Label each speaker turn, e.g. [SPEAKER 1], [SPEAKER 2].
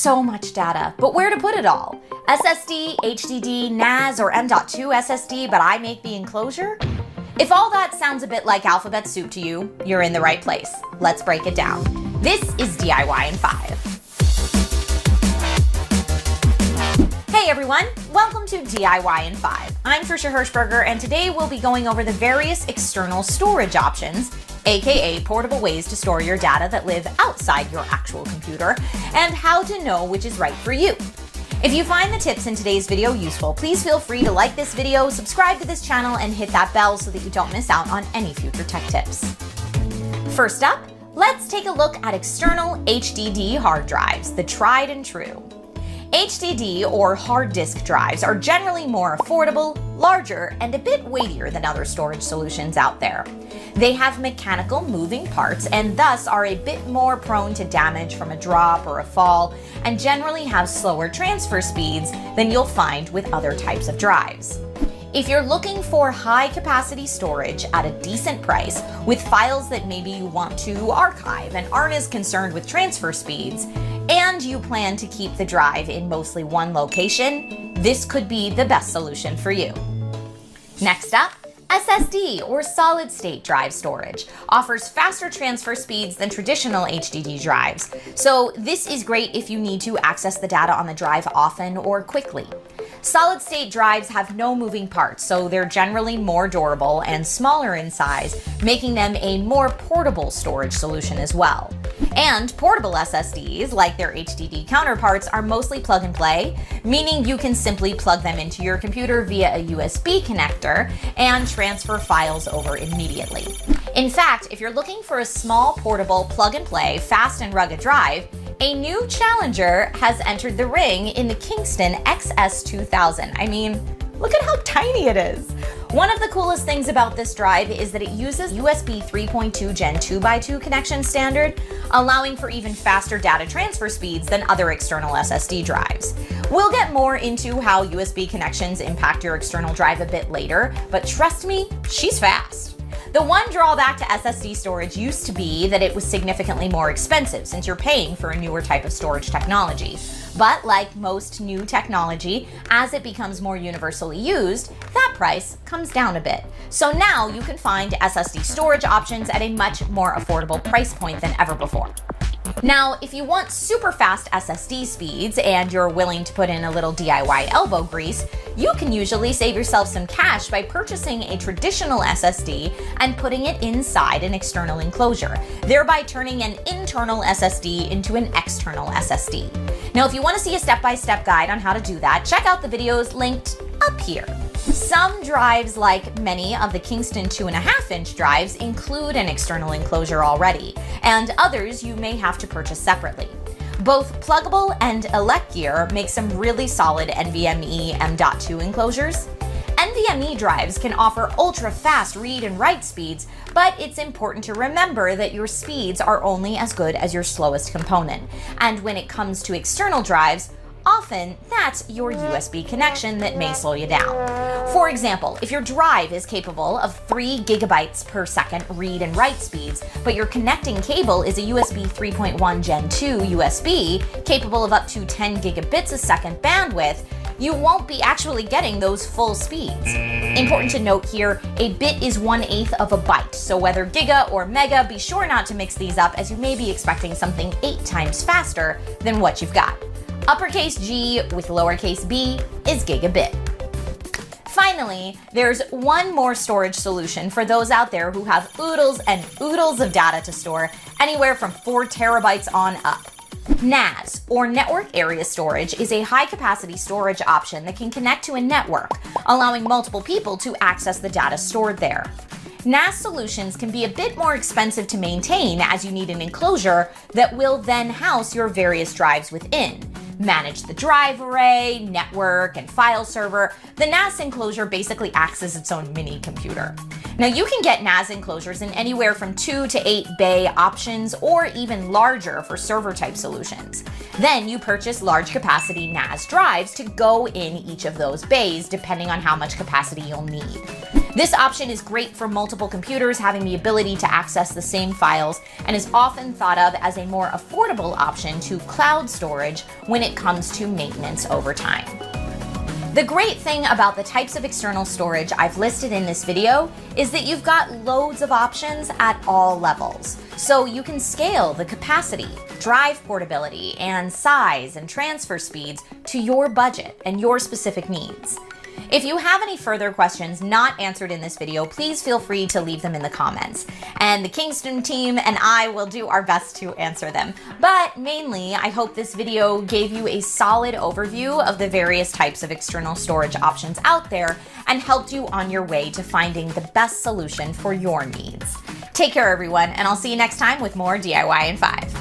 [SPEAKER 1] so much data, but where to put it all? SSD, HDD, NAS, or M.2 SSD, but I make the enclosure? If all that sounds a bit like alphabet soup to you, you're in the right place. Let's break it down. This is DIY in 5. Hey everyone, welcome to DIY in 5. I'm Trisha Hirschberger, and today we'll be going over the various external storage options, aka portable ways to store your data that live outside your actual computer, and how to know which is right for you. If you find the tips in today's video useful, please feel free to like this video, subscribe to this channel, and hit that bell so that you don't miss out on any future tech tips. First up, let's take a look at external HDD hard drives, the tried and true. HDD or hard disk drives are generally more affordable, larger, and a bit weightier than other storage solutions out there. They have mechanical moving parts and thus are a bit more prone to damage from a drop or a fall, and generally have slower transfer speeds than you'll find with other types of drives. If you're looking for high capacity storage at a decent price with files that maybe you want to archive and aren't as concerned with transfer speeds, and you plan to keep the drive in mostly one location, this could be the best solution for you. Next up, SSD or solid state drive storage offers faster transfer speeds than traditional HDD drives, so this is great if you need to access the data on the drive often or quickly. Solid state drives have no moving parts, so they're generally more durable and smaller in size, making them a more portable storage solution as well. And portable SSDs, like their HDD counterparts, are mostly plug and play, meaning you can simply plug them into your computer via a USB connector and transfer files over immediately. In fact, if you're looking for a small, portable, plug and play, fast and rugged drive, a new challenger has entered the ring in the Kingston XS2000. I mean, look at how tiny it is. One of the coolest things about this drive is that it uses USB 3.2 Gen 2x2 connection standard, allowing for even faster data transfer speeds than other external SSD drives. We'll get more into how USB connections impact your external drive a bit later, but trust me, she's fast. The one drawback to SSD storage used to be that it was significantly more expensive since you're paying for a newer type of storage technology. But like most new technology, as it becomes more universally used, that price comes down a bit. So now you can find SSD storage options at a much more affordable price point than ever before. Now, if you want super fast SSD speeds and you're willing to put in a little DIY elbow grease, you can usually save yourself some cash by purchasing a traditional SSD and putting it inside an external enclosure, thereby turning an internal SSD into an external SSD. Now, if you want to see a step-by-step guide on how to do that, check out the videos linked up here. Some drives, like many of the Kingston 2.5-inch drives, include an external enclosure already, and others you may have to purchase separately. Both Pluggable and Elegir make some really solid NVMe M.2 enclosures. NVMe drives can offer ultra-fast read and write speeds, but it's important to remember that your speeds are only as good as your slowest component. And when it comes to external drives, often that's your USB connection that may slow you down. For example, if your drive is capable of 3 gigabytes per second read and write speeds, but your connecting cable is a USB 3.1 Gen 2 USB capable of up to 10 gigabits a second bandwidth, you won't be actually getting those full speeds. Important to note here, a bit is 1/8 of a byte, so whether giga or mega, be sure not to mix these up as you may be expecting something 8 times faster than what you've got. Uppercase G with lowercase b is gigabit. Finally, there's one more storage solution for those out there who have oodles and oodles of data to store, anywhere from 4 terabytes on up. NAS, or Network Area Storage, is a high-capacity storage option that can connect to a network, allowing multiple people to access the data stored there. NAS solutions can be a bit more expensive to maintain as you need an enclosure that will then house your various drives within. Manage the drive array, network, and file server. The NAS enclosure basically acts as its own mini computer. Now you can get NAS enclosures in anywhere from 2 to 8 bay options or even larger for server type solutions. Then you purchase large capacity NAS drives to go in each of those bays depending on how much capacity you'll need. This option is great for multiple computers having the ability to access the same files and is often thought of as a more affordable option to cloud storage when it comes to maintenance over time. The great thing about the types of external storage I've listed in this video is that you've got loads of options at all levels. So you can scale the capacity, drive portability, and size and transfer speeds to your budget and your specific needs. If you have any further questions not answered in this video, please feel free to leave them in the comments. And the Kingston team and I will do our best to answer them. But mainly, I hope this video gave you a solid overview of the various types of external storage options out there and helped you on your way to finding the best solution for your needs. Take care, everyone, and I'll see you next time with more DIY in 5.